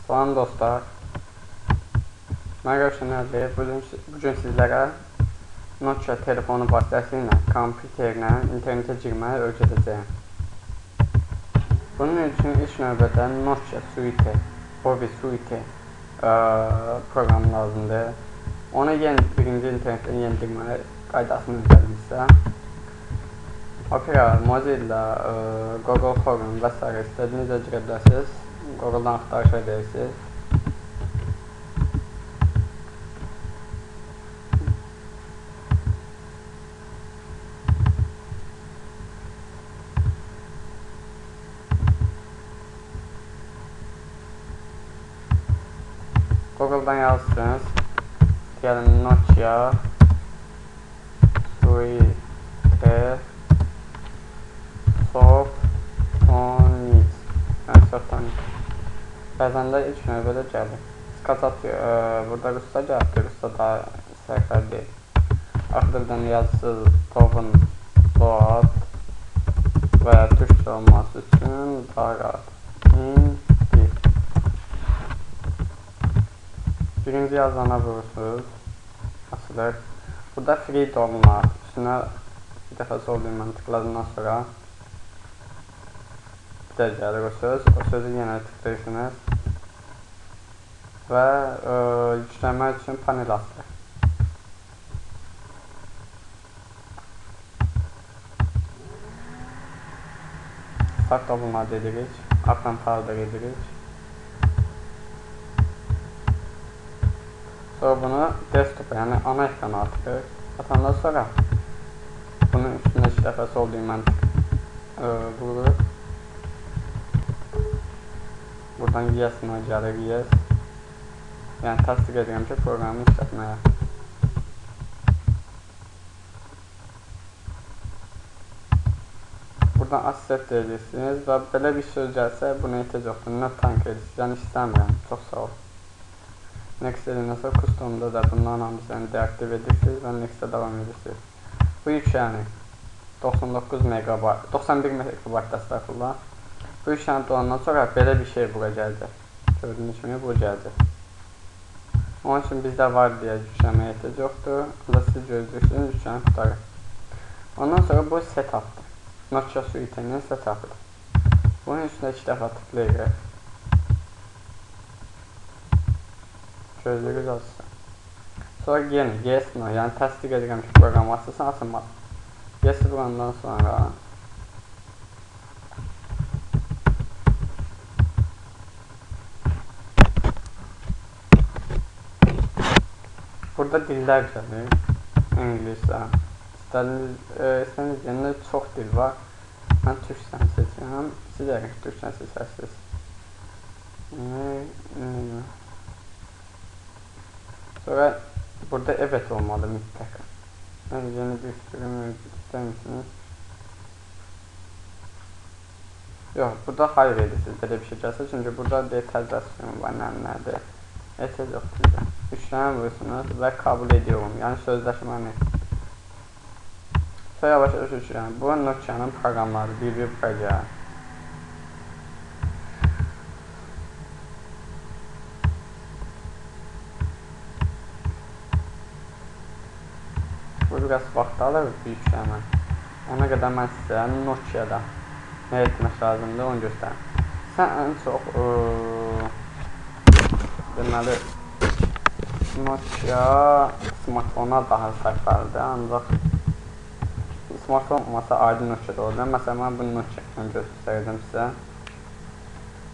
Salam dostlar, mən Rövşən Əliyev. Bugün sizlərə Nokia telefonu vasitəsilə kompüterlə internetə girməyi öyrədəcəyim. Bunun üçün ilk növbədə Nokia Suite, Bobby Suite proqramı lazımdır. Onu birinci internetdən yendirməyi qaydasını öyrədimizsə, Opera, Mozilla, Google Chrome və s. istədiyinizə girə bilərsiniz. Google'dan axtarış edirsiniz. Google'dan yazırsınız. Gəlin Nokia Suite Softonic. Softonic. Bəzən də ilk növbədə gəlir. Skachat burada Rusca gəldi. Rusca da səhifə deyil. Axırdan yazısız Tovun Load və türkçə olması üçün Darat İndir. Birinci yazana vurursunuz. Asılır. Burada free dolma. Üstünə bir dəfə sol düyməni tıkladıqdan sonra gəlir o söz. O sözü yenə tıklayırsınız və yükləmək üçün panel açılır. Start olmadı edirik, Open Folder edirik. Sonra bunu desktop, yəni ana ekrana atırıq. Atandan sonra bunun üstünə 2 dəfə sol düyməni vururuq. Buradan yes-nə gəlir, yes. Yəni təsdiq edirəm ki, proqramı işlətməyə. Buradan accept edirsiniz və belə bir söz gəlsə, buna ehtiyac yoxdur. Not tank edirsiniz, yəni istəmirəm, çox sağ ol. Next edildən sonra customda da bundan hamısını deaktiv edirsiniz və next-ə davam edirsiniz. Bu yükləni 91 MB dəstəqullah. Bu işləni dolandan sonra belə bir şey bura gələcək. Gördüyünüz kimi bu gələcək. Onun üçün bizdə var deyə yükləməyə ehtiyac yoxdur. Burada siz gözləyirsiniz, yükləni tutarıq. Ondan sonra bu setupdır. Nokia Suite-nin setupudur. Bunun üstünə 2 dəfə tıklayırıq. Gözləyirik açsın. Sonra yenə yes-no, yəni təsdiq edirəm ki, proqramı açılsın, açılmaz. Yes-i bulandan sonra burada dillər gəlir. İngiliscə. İstədiyiniz yerində çox dil var. Mən türkçəni seçirəm. Siz yəqin ki, türkçəni seçərsiniz. Sonra burada evet olmalı mütləq. Yeni bir sürü mövcud istəmişsiniz. Yox, burada hayır edirsiniz. Belə bir şey gəlsə. Çünki burada detalizasyon var, nədir. Ehtiyac yoxdur. Üçlənə vurursunuz və kabul ediyorum. Yəni sözləşməni. Sonra yavaş-yavaş üçlənə. Bu Nokia'nın proqramları bir bura gəlir. Bu biraz vaxt alır bir yüklənmə. Ona qədər mən sizə Nokia'da nə etmək lazımdır, onu göstərim. Sən ən çox deməli Nokia smartfona daha sərfəlidir, ancaq smartfon olmasa ayrı Nokia'da olur. Məsələn, mən bu Nokia'dan göstərdim sizə.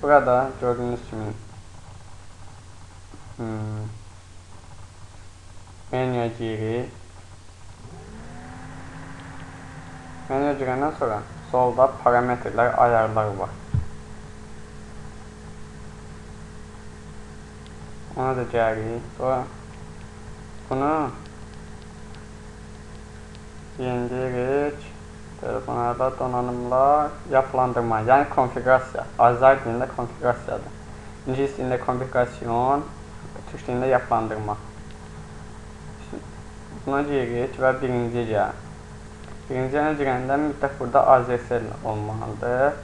Burada gördüyünüz kimi menyuya giyirik. Menyuya girəndən sonra solda parametrlər, ayarlar var. Ona da gəlirik. Sonra bunu yeniləyirik. Telefonlarda donanımlar, yapılandırma, yəni konfigurasiya. Azər dilində konfigurasiyadır. İngilis dilində konfigurasyon, türk dilində yapılandırma. Buna giririk və birinciyə gəlir. Birinciyə girəndə mütləq burada AZSL olmalıdır.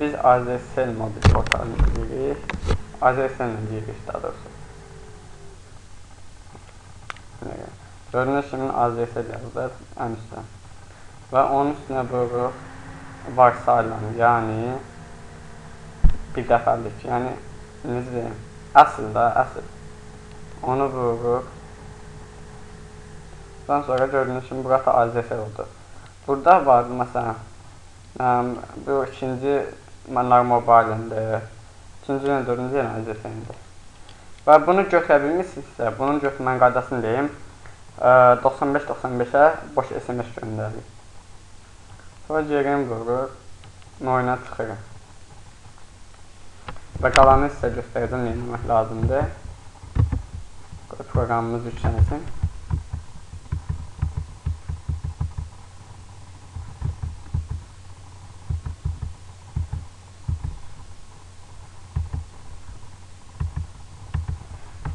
Biz AZSL modül portalını giririk. AZS-lə deyirik daha doğrusu. Gördüyünüz kimi AZS yazılır ən üstə. Və onun üstünə vururuq varsayılan, yəni bir dəfəlik, yəni necə deyim, əsl. Onu vururuq. Ondan sonra gördüyünüz kimi burada AZS oldu. Burada var, məsələn, bu ikinci mənlər mobilindir, ikinci yenə dördüncü yenə AZS-indir. Və bunu götürə bilmirsinizsə, bunun götürmən qaydasını deyim, 95-95-ə boş SMS göndəririk. Sonra gerin vururuq, oyuna çıxırıq. Və qalanı sizə göstərəcəm, nə etmək lazımdır. Proqramımız yüklənsin.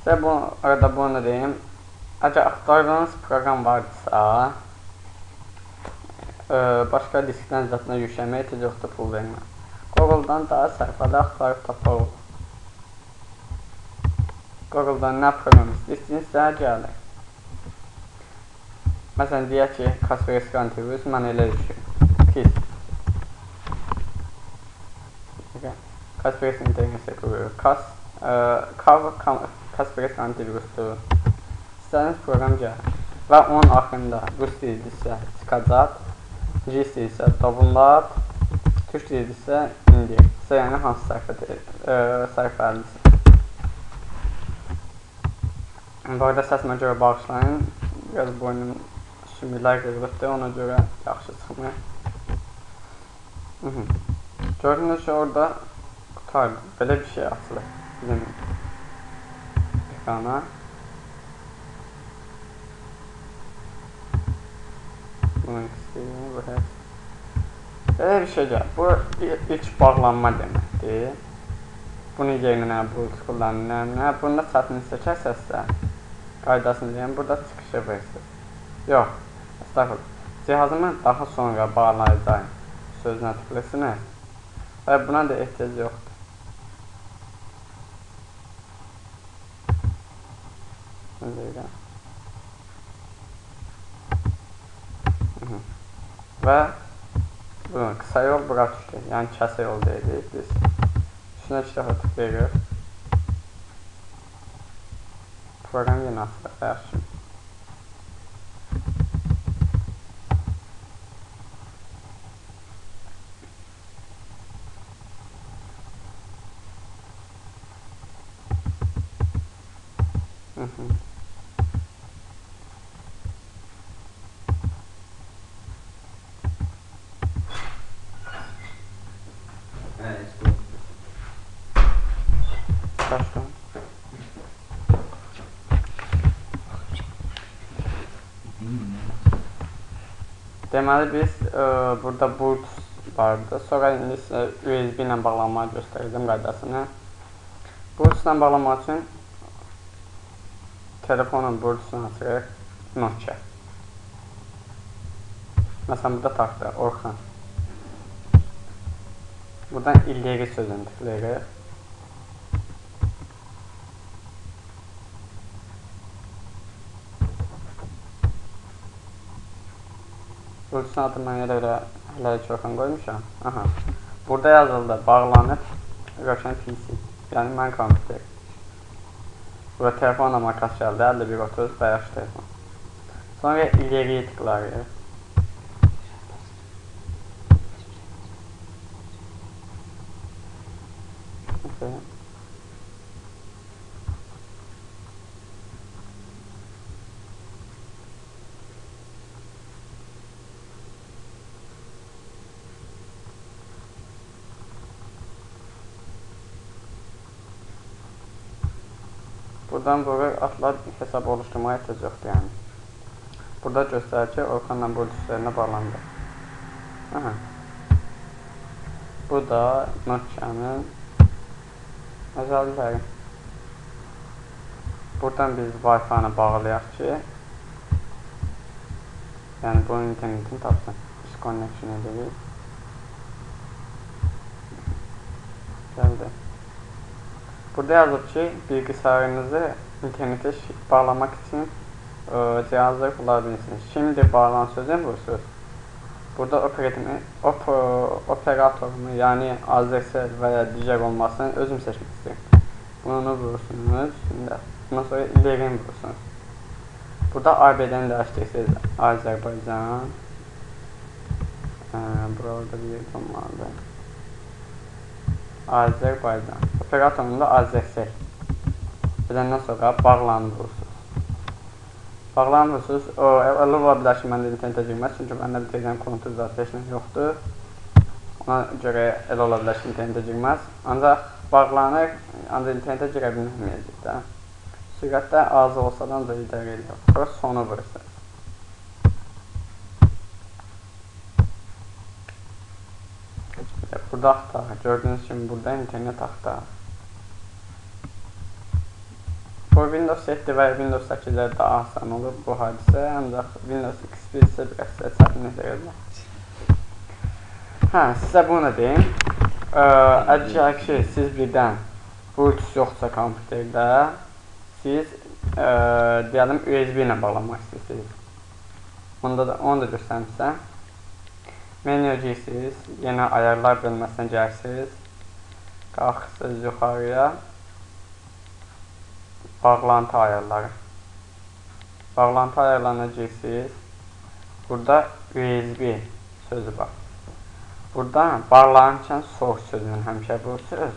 Sizə arada bunu deyim. Əgər axtardığınız proqram varsa, başqa diskdən zətlə yükləməyə ehtiyac yoxdur, pul vermə. Google'dan daha səhifədə axtarıb tapaq olur. Google'dan nə proqram istəyirsinizsə gəlir. Məsələn, deyək ki, Kaspersky antivirus, mən elə düşürüm. Pis. Kaspersky internesə qururuq. Kaspersky antivirusdur. İstədiyiniz proqram gəlir. Və onun axırında rus dildirsə çıxacaq, C istəyirsə download, türk dildirsə indir. Sizə yəni hansı səhifəlidirsə. Bu arada səsimə görə bağışlayın. Biraz boynum sümüklər qırılıbdır, ona görə yaxşı çıxmır. Gördüyünüz ki, orada qutardı. Belə bir şey açılır bizim ekrana. Bunu istəyim, bu heç. Belə bir şey gəlir. Bu ilk bağlanma deməkdir. Bunun yerinə, bu kullanılanına, bunda çətinlik çəkərsənsə, qaydasını deyəm, burada çıxışı verirsiniz. Yox, estağfurullah. Cihazımı daha sonra bağlayacağım sözünə tıklırsınız və buna da ehtiyac yoxdur. Və bunun qısa yol bura düşdü, yəni kəsə yol deyirik biz. Üstünə 2 dəfə tıklayırıq. Proqram yenə açılır, yaxşı. Başlayalım. Deməli biz burada boot vardı. Sonra indi sizə USB ilə bağlanmağı göstərəcəm qaydasını. Boot ilə bağlamaq üçün telefonun boot-usunu açırıq. Nokia. Məsələn, burada taxtı, Orxan. Buradan ileri sözünü tıklayırıq. Boot-usunu adı mən elə hələ Orxan qoymuşam. Burada yazıldı, bağlanıb Rövşən PC. Yəni mən kompüter. Burada telefon markası gəldi, 5130 bəyəş telefon. Sonra ileriyə tıklayırıq. Buradan vurur, atlar hesab oluşturmaya ehtiyac yoxdur yəni. Burada göstərir ki, Orxanla boot üzərinə bağlandı. Bu da Nokia'nın özellikləri. Buradan biz Wi-Fi-ni bağlayaq ki, yəni bu internetini tapsın. Biz connection edirik. Gəldi. Burada yazıb ki, bilgisayarınızı internete bağlamaq için cihazları kullanabilirsiniz. Şimdi bağlan sözünü vurursunuz. Burada operatorumu, yani AZSL veya diğer olmasını özüm seçmek istiyorum. Bunu vurursunuz. Şimdi bundan sonra ilerini vurursunuz. Burada ABD'ni değiştirirsiniz. Azerbaycan. Burada bir yer olmalı. Azerbaycan. Operatorunda AZSL. Edəndən sonra bağlanın vurursunuz. Bağlanın vurursunuz. Elə ola bilər ki, məndə internetə girməz. Çünki məndə bir tezən kontur zaten heç nə yoxdur. Ona görə elə ola bilər ki, internetə girməz. Ancaq bağlanır, ancaq internetə girə bilməyəcək də. Sürətdə az olsadan da idarə edilir. Sonra sonu vurursunuz. Burada axtar. Gördüğünüz kimi burada internet axtar. Bu Windows 7 və Windows 8-lərdə asan olur bu hadisə, ancaq Windows XP isə biraz çətinlik verirlər. Sizə bunu deyim. Əgər ki, siz birdən Bluetooth yoxsa kompüterdə, siz deyəlim USB ilə bağlamaq istəyirsiniz. Onu da göstərmişəm. Menüyə girirsiniz, yenə ayarlar bölməsinə gəlirsiniz. Qalxırsınız yuxarıya. Bağlantı ayarları. Bağlantı ayarlarına girirsiniz. Burada USB sözü var. Burada bağlanırkən soğuk sözünü həmişə vurursunuz.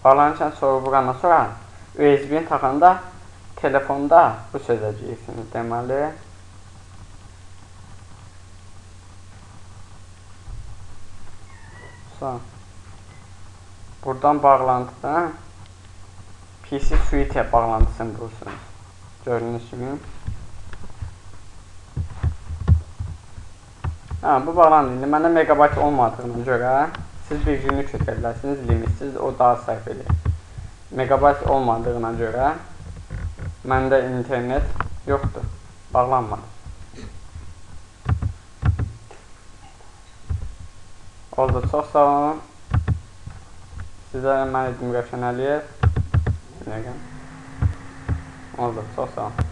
Bağlanırkən soğuk vurandan sonra USB-ni taxanda telefonda bu sözə girirsiniz deməli. Buradan bağlantıdan PC Suite bağlantısını vurursunuz. Gördüğünüz kimi. Bu bağlantı indi məndə megabayt olmadığına görə siz bir günlük ötə bilərsiniz, limitsiz, o daha səhv edir. Megabayt olmadığına görə məndə internet yoxdur, bağlanmadı. Oldu, çox sağ olun. Sizə mən Rövşən Əliyev. Oldu, çox sağ olun.